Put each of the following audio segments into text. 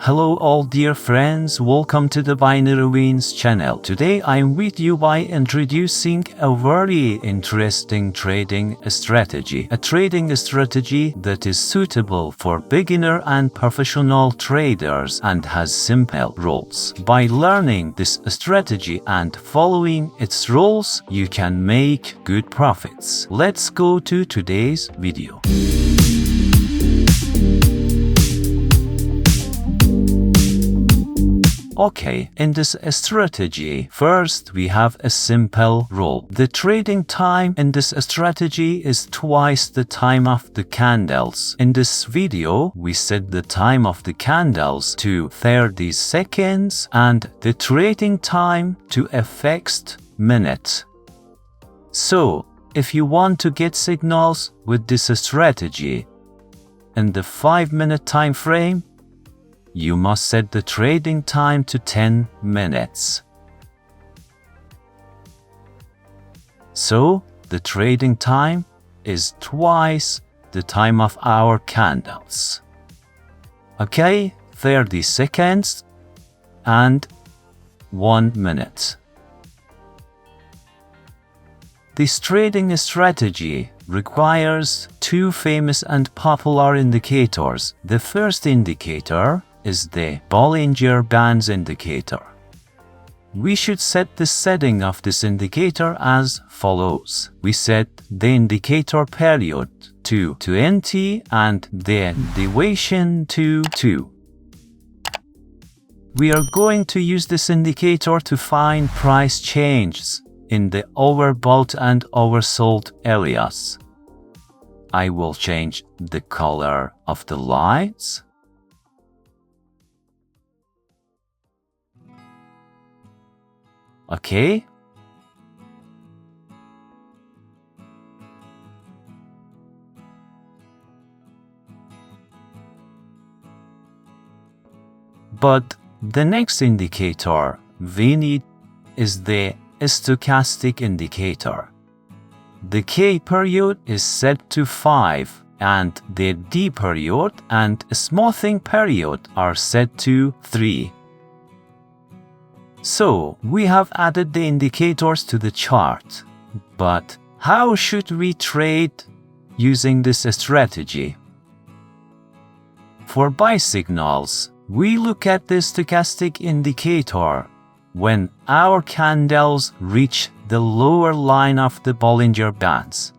Hello all dear friends, welcome to the BinaryOption channel. Today I'm with you by introducing a very interesting trading strategy. A trading strategy that is suitable for beginner and professional traders and has simple rules. By learning this strategy and following its rules, you can make good profits. Let's go to today's video. Okay, in this strategy, first we have a simple rule. The trading time in this strategy is twice the time of the candles. In this video, we set the time of the candles to 30 seconds and the trading time to a fixed minute. So, if you want to get signals with this strategy in the 5-minute time frame, you must set the trading time to 10 minutes. So, the trading time is twice the time of our candles. Okay, 30 seconds and 1 minute. This trading strategy requires two famous and popular indicators. The first indicator is the Bollinger Bands indicator. We should set the setting of this indicator as follows. We set the indicator period to 20 and the deviation to 2. We are going to use this indicator to find price changes in the overbought and oversold areas. I will change the color of the lights. Okay. But the next indicator we need is the stochastic indicator. The K period is set to 5 and the D period and smoothing period are set to 3. So, we have added the indicators to the chart. But how should we trade using this strategy? For buy signals, we look at the stochastic indicator when our candles reach the lower line of the Bollinger Bands.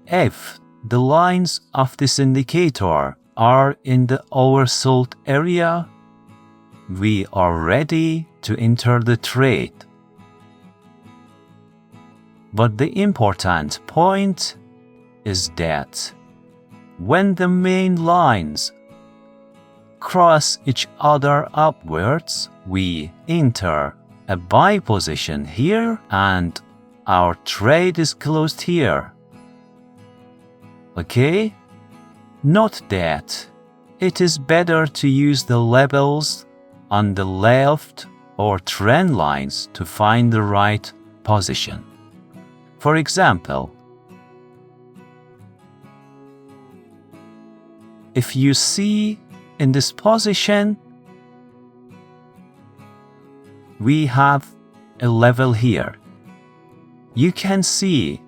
If the lines of this indicator are in the oversold area, we are ready to enter the trade. But the important point is that when the main lines cross each other upwards, we enter a buy position here and our trade is closed here. Okay? Note that it is better to use the levels on the left or trend lines to find the right position. For example, if you see in this position, we have a level here. You can see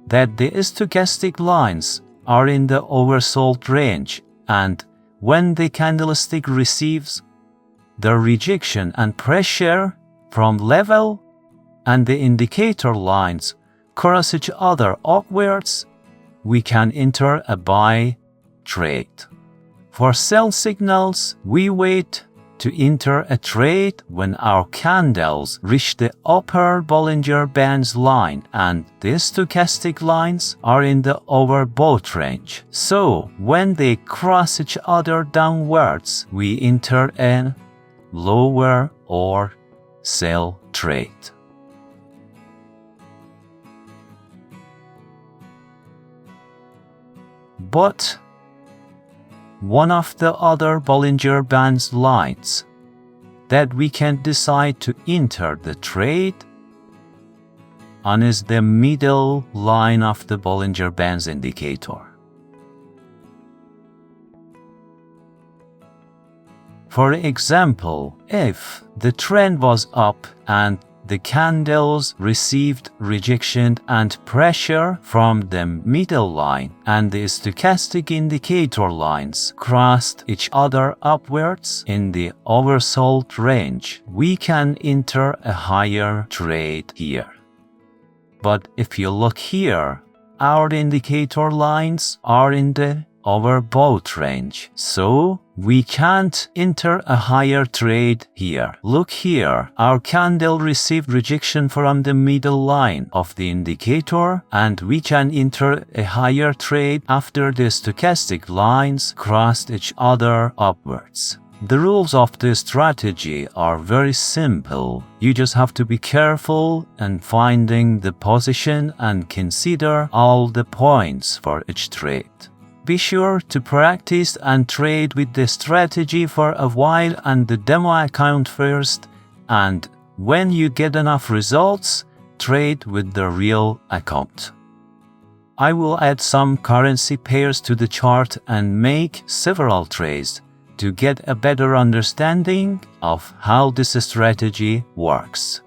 that the stochastic lines are in the oversold range, and when the candlestick receives the rejection and pressure from level and the indicator lines cross each other upwards, we can enter a buy trade. For sell signals, we wait to enter a trade when our candles reach the upper Bollinger Bands line and the stochastic lines are in the overbought range. So, when they cross each other downwards, we enter a lower or sell trade. But one of the other Bollinger Bands lines that we can decide to enter the trade on is the middle line of the Bollinger Bands indicator. For example, if the trend was up and the candles received rejection and pressure from the middle line, and the stochastic indicator lines crossed each other upwards in the oversold range, we can enter a higher trade here. But if you look here, our indicator lines are in the overbought range, so we can't enter a higher trade here. Look here, our candle received rejection from the middle line of the indicator, and we can enter a higher trade after the stochastic lines crossed each other upwards. The rules of this strategy are very simple. You just have to be careful in finding the position and consider all the points for each trade. Be sure to practice and trade with the strategy for a while and the demo account first, and when you get enough results, trade with the real account. I will add some currency pairs to the chart and make several trades to get a better understanding of how this strategy works.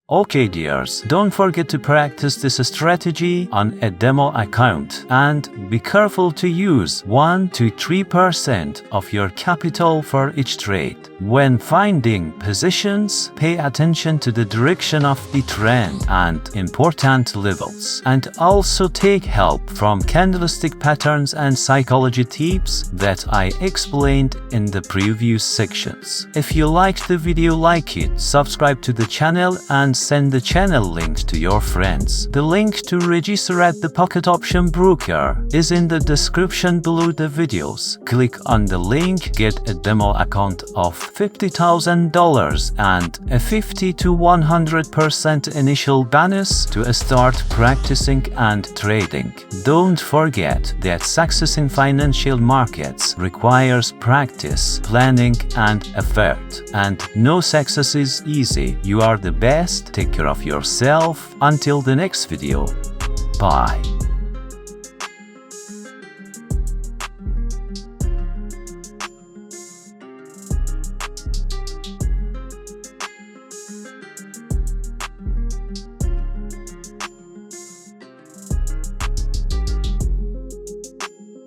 Okay dears, don't forget to practice this strategy on a demo account and be careful to use 1 to 3% of your capital for each trade. When finding positions, pay attention to the direction of the trend and important levels, and also take help from candlestick patterns and psychology tips that I explained in the previous sections. If you liked the video, like it, subscribe to the channel and send the channel link to your friends. The link to register at the PocketOption broker is in the description below the videos. Click on the link, get a demo account of $50,000 and a 50 to 100% initial bonus to start practicing and trading. Don't forget that success in financial markets requires practice, planning and effort. And no success is easy. You are the best. Take care of yourself. Until the next video. Bye.